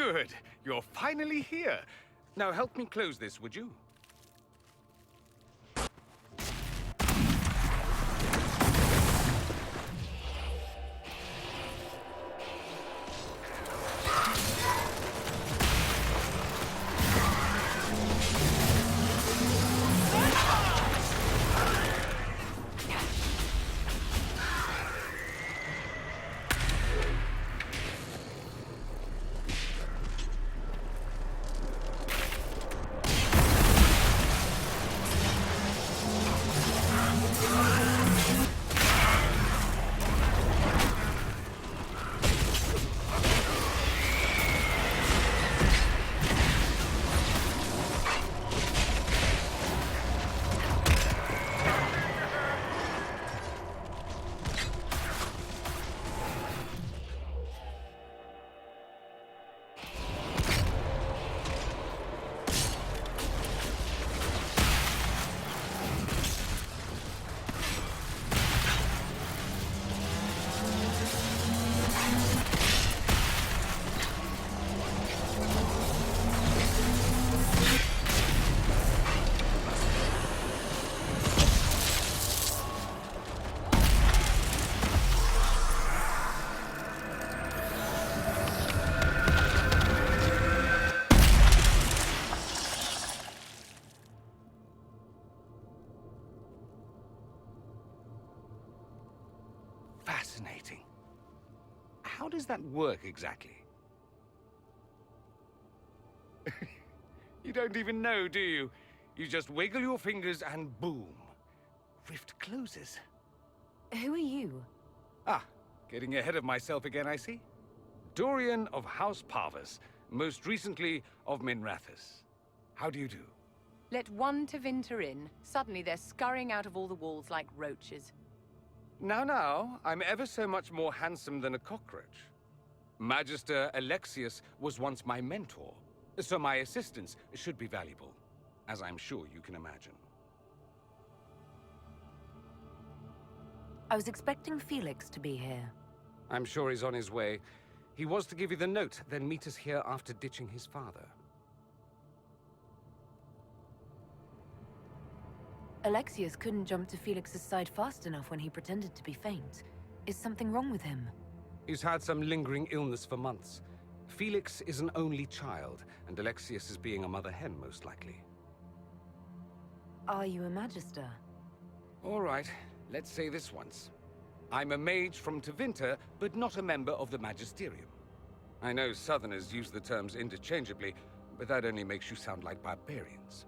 Good. You're finally here. Now help me close this, would you? Fascinating. How does that work exactly? You don't even know, do you? You just wiggle your fingers and boom. Rift closes. Who are you? Ah, getting ahead of myself again, I see. Dorian of House Parvus, most recently of Minrathous. How do you do? Let one Tevinter in. Suddenly they're scurrying out of all the walls like roaches. Now, I'm ever so much more handsome than a cockroach. Magister Alexius was once my mentor, so my assistance should be valuable, as I'm sure you can imagine. I was expecting Felix to be here. I'm sure he's on his way. He was to give you the note, then meet us here after ditching his father. Alexius couldn't jump to Felix's side fast enough when he pretended to be faint. Is something wrong with him? He's had some lingering illness for months. Felix is an only child, and Alexius is being a mother hen, most likely. Are you a Magister? All right, let's say this once. I'm a mage from Tevinter, but not a member of the Magisterium. I know Southerners use the terms interchangeably, but that only makes you sound like barbarians.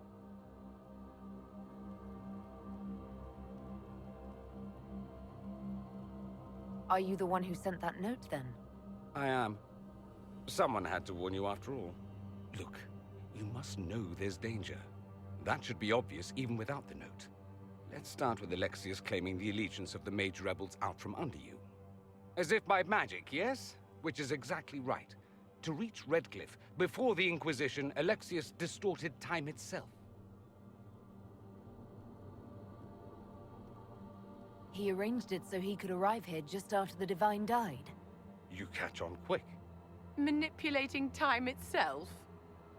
Are you the one who sent that note, then? I am. Someone had to warn you after all. Look, you must know there's danger. That should be obvious even without the note. Let's start with Alexius claiming the allegiance of the mage rebels out from under you. As if by magic, yes? Which is exactly right. To reach Redcliffe, before the Inquisition, Alexius distorted time itself. He arranged it so he could arrive here just after the Divine died. You catch on quick. Manipulating time itself?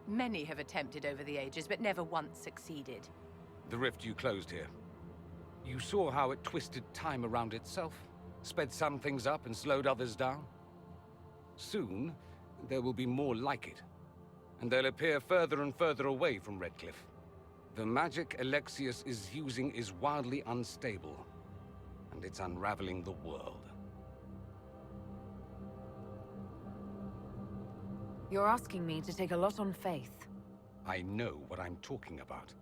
Many have attempted over the ages, but never once succeeded. The rift you closed here. You saw how it twisted time around itself, sped some things up and slowed others down. Soon, there will be more like it, and they'll appear further and further away from Redcliffe. The magic Alexius is using is wildly unstable, and it's unraveling the world. You're asking me to take a lot on faith. I know what I'm talking about.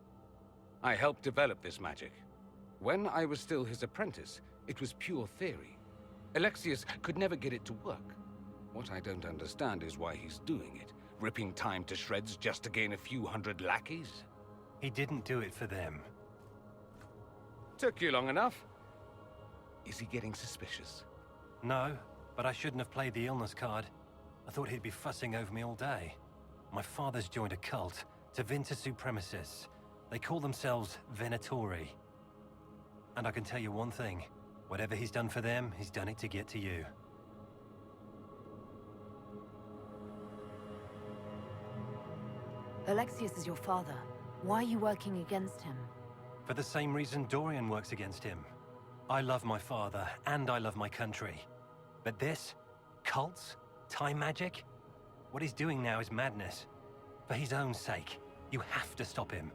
I helped develop this magic. When I was still his apprentice, it was pure theory. Alexius could never get it to work. What I don't understand is why he's doing it, ripping time to shreds just to gain a few hundred lackeys. He didn't do it for them. Took you long enough. Is he getting suspicious? No, but I shouldn't have played the illness card. I thought he'd be fussing over me all day. My father's joined a cult, Tevinter Supremacists. They call themselves Venatori. And I can tell you one thing. Whatever he's done for them, he's done it to get to you. Alexius is your father. Why are you working against him? For the same reason Dorian works against him. I love my father, and I love my country. But this? Cults? Time magic? What he's doing now is madness. For his own sake, you have to stop him.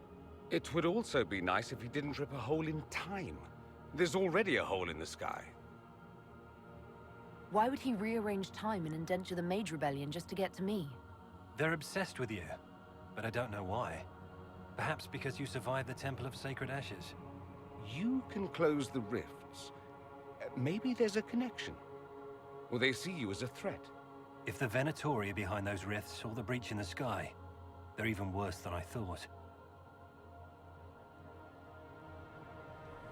It would also be nice if he didn't rip a hole in time. There's already a hole in the sky. Why would he rearrange time and indenture the Mage Rebellion just to get to me? They're obsessed with you, but I don't know why. Perhaps because you survived the Temple of Sacred Ashes. You can close the rifts. Maybe there's a connection. Or they see you as a threat. If the Venatori are behind those rifts or the breach in the sky, they're even worse than I thought.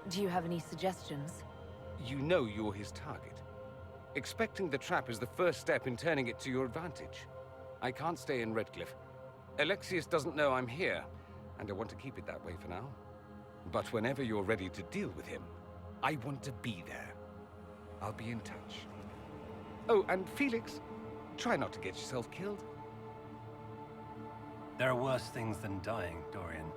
Do you have any suggestions? You know you're his target. Expecting the trap is the first step in turning it to your advantage. I can't stay in Redcliffe. Alexius doesn't know I'm here, and I want to keep it that way for now. But whenever you're ready to deal with him, I want to be there. I'll be in touch. Oh, and Felix, try not to get yourself killed. There are worse things than dying, Dorian.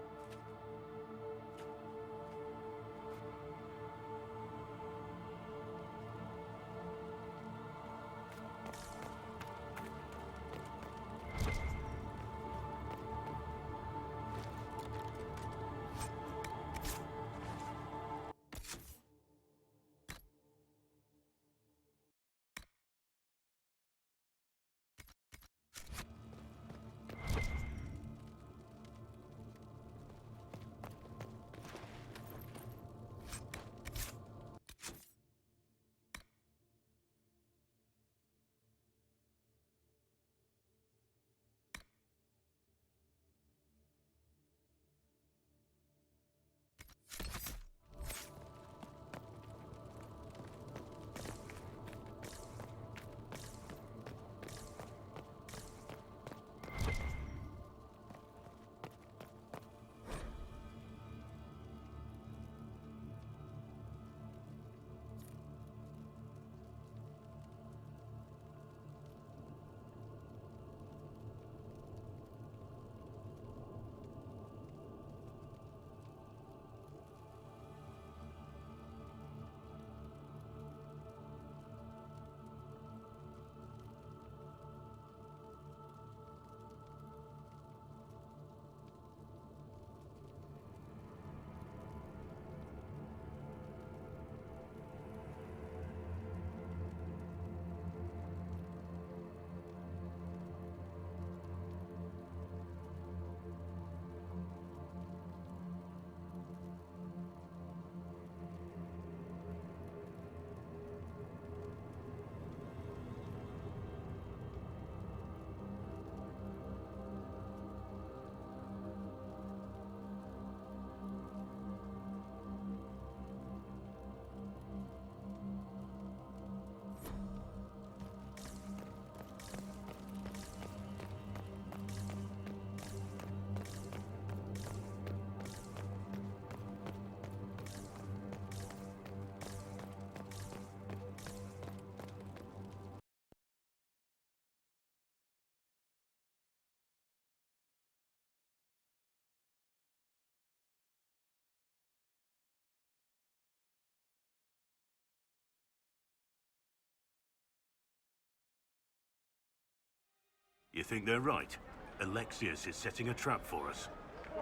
You think they're right? Alexius is setting a trap for us.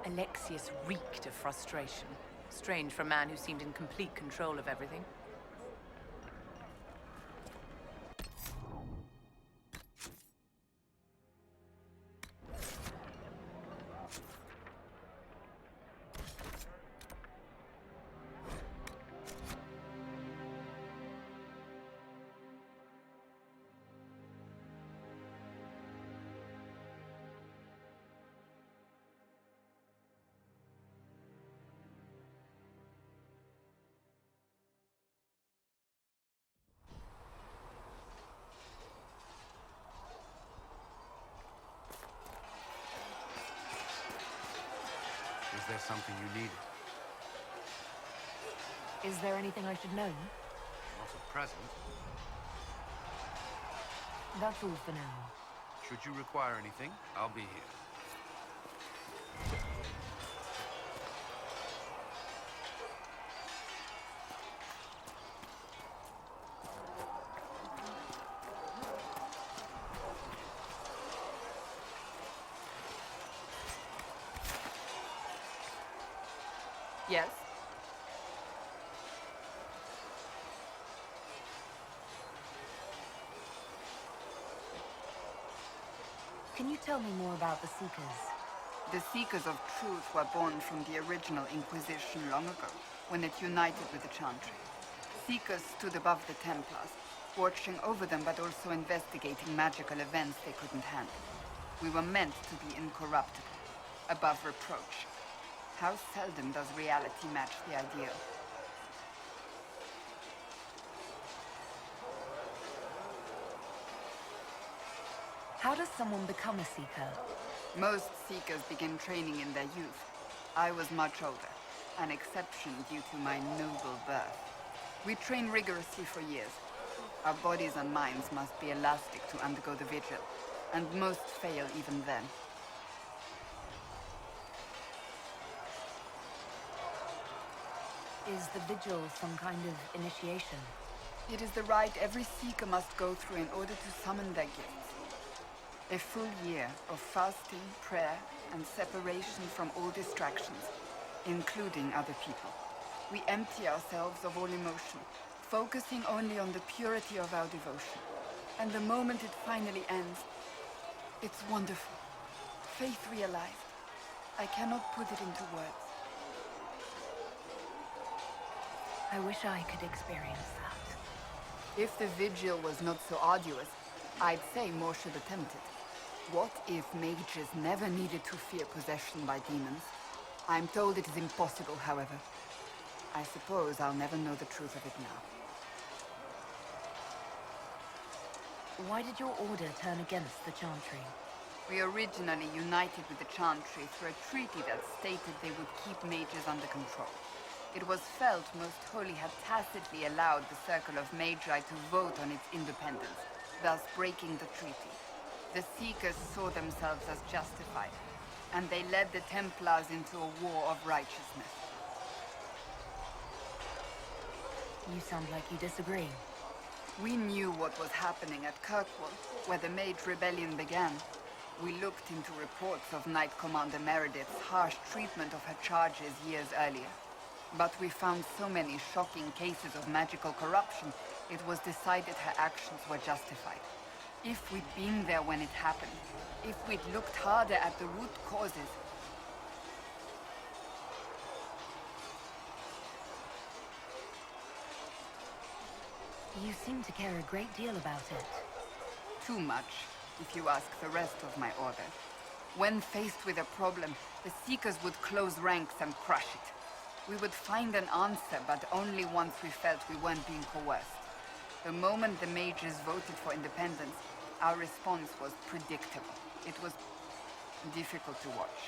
Alexius reeked of frustration. Strange for a man who seemed in complete control of everything. Is there something you need? Is there anything I should know? Not at present. That's all for now. Should you require anything, I'll be here. Yes? Can you tell me more about the Seekers? The Seekers of Truth were born from the original Inquisition long ago, when it united with the Chantry. Seekers stood above the Templars, watching over them but also investigating magical events they couldn't handle. We were meant to be incorruptible, above reproach. How seldom does reality match the ideal? How does someone become a Seeker? Most Seekers begin training in their youth. I was much older, an exception due to my noble birth. We train rigorously for years. Our bodies and minds must be elastic to undergo the vigil, and most fail even then. Is the vigil some kind of initiation? It is the rite every Seeker must go through in order to summon their gifts. A full year of fasting, prayer, and separation from all distractions, including other people. We empty ourselves of all emotion, focusing only on the purity of our devotion. And the moment it finally ends, it's wonderful. Faith realized. I cannot put it into words. I wish I could experience that. If the vigil was not so arduous, I'd say more should attempt it. What if mages never needed to fear possession by demons? I'm told it is impossible, however. I suppose I'll never know the truth of it now. Why did your order turn against the Chantry? We originally united with the Chantry through a treaty that stated they would keep mages under control. It was felt Most Holy had tacitly allowed the Circle of Magi to vote on its independence, thus breaking the treaty. The Seekers saw themselves as justified, and they led the Templars into a war of righteousness. You sound like you disagree. We knew what was happening at Kirkwall, where the Mage Rebellion began. We looked into reports of Knight Commander Meredith's harsh treatment of her charges years earlier. But we found so many shocking cases of magical corruption, it was decided her actions were justified. If we'd been there when it happened, if we'd looked harder at the root causes... You seem to care a great deal about it. Too much, if you ask the rest of my order. When faced with a problem, the Seekers would close ranks and crush it. We would find an answer, but only once we felt we weren't being coerced. The moment the mages voted for independence, our response was predictable. It was difficult to watch.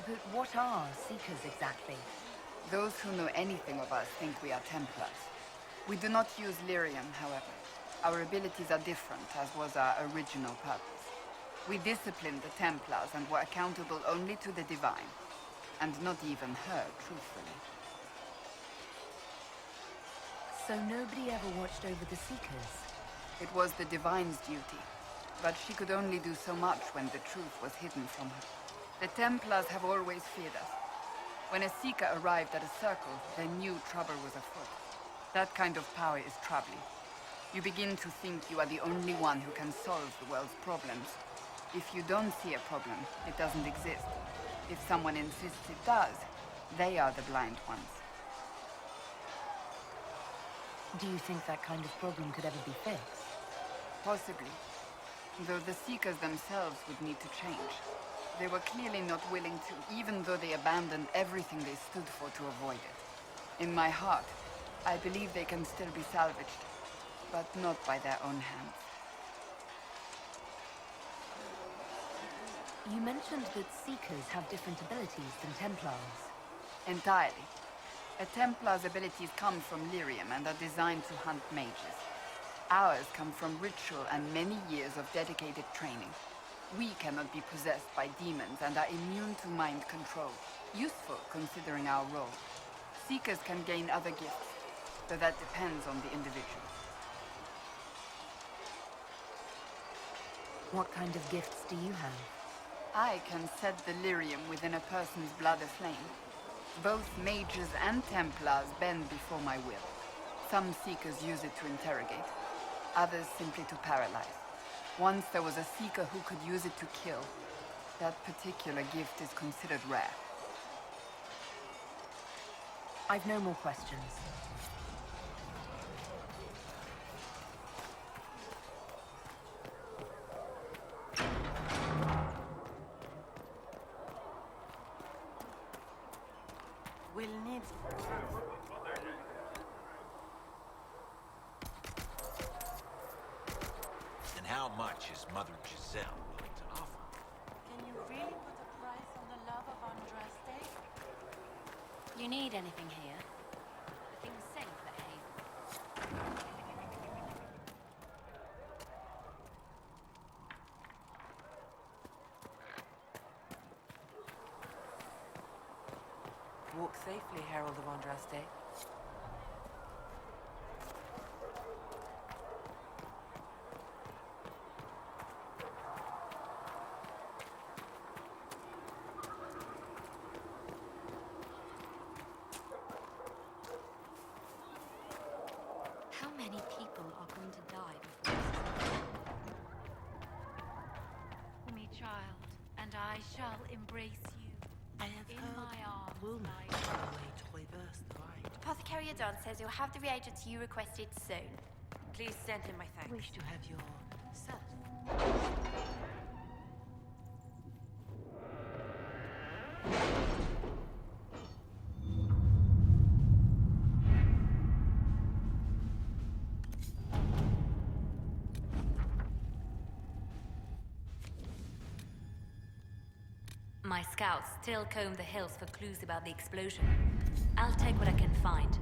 But what are Seekers exactly? Those who know anything of us think we are Templars. We do not use lyrium, however. Our abilities are different, as was our original purpose. We disciplined the Templars and were accountable only to the Divine. And not even her, truthfully. So nobody ever watched over the Seekers? It was the Divine's duty, but she could only do so much when the truth was hidden from her. The Templars have always feared us. When a Seeker arrived at a circle, they knew trouble was afoot. That kind of power is troubling. You begin to think you are the only one who can solve the world's problems. If you don't see a problem, it doesn't exist. If someone insists it does, they are the blind ones. Do you think that kind of problem could ever be fixed? Possibly. Though the Seekers themselves would need to change. They were clearly not willing to, even though they abandoned everything they stood for to avoid it. In my heart, I believe they can still be salvaged, but not by their own hands. You mentioned that Seekers have different abilities than Templars. Entirely. A Templar's abilities come from lyrium and are designed to hunt mages. Ours come from ritual and many years of dedicated training. We cannot be possessed by demons and are immune to mind control. Useful considering our role. Seekers can gain other gifts, though that depends on the individual. What kind of gifts do you have? I can set delirium within a person's blood aflame. Both mages and Templars bend before my will. Some Seekers use it to interrogate, others simply to paralyze. Once there was a Seeker who could use it to kill. That particular gift is considered rare. I've no more questions. We'll need... And how much is Mother Giselle willing to offer? Can you really put a price on the love of Andraste? You need anything here? Things safe at Haven. Walk safely, Herald of Andraste. How many people are going to die before this is over? Me, child, and I shall embrace you. I have In heard my arms, rumors my- on the way to reverse the right. Apothecary Adon says you'll have the reagents you requested soon. Please send him my thanks. Wish to have your self. My scouts still comb the hills for clues about the explosion. I'll take what I can find.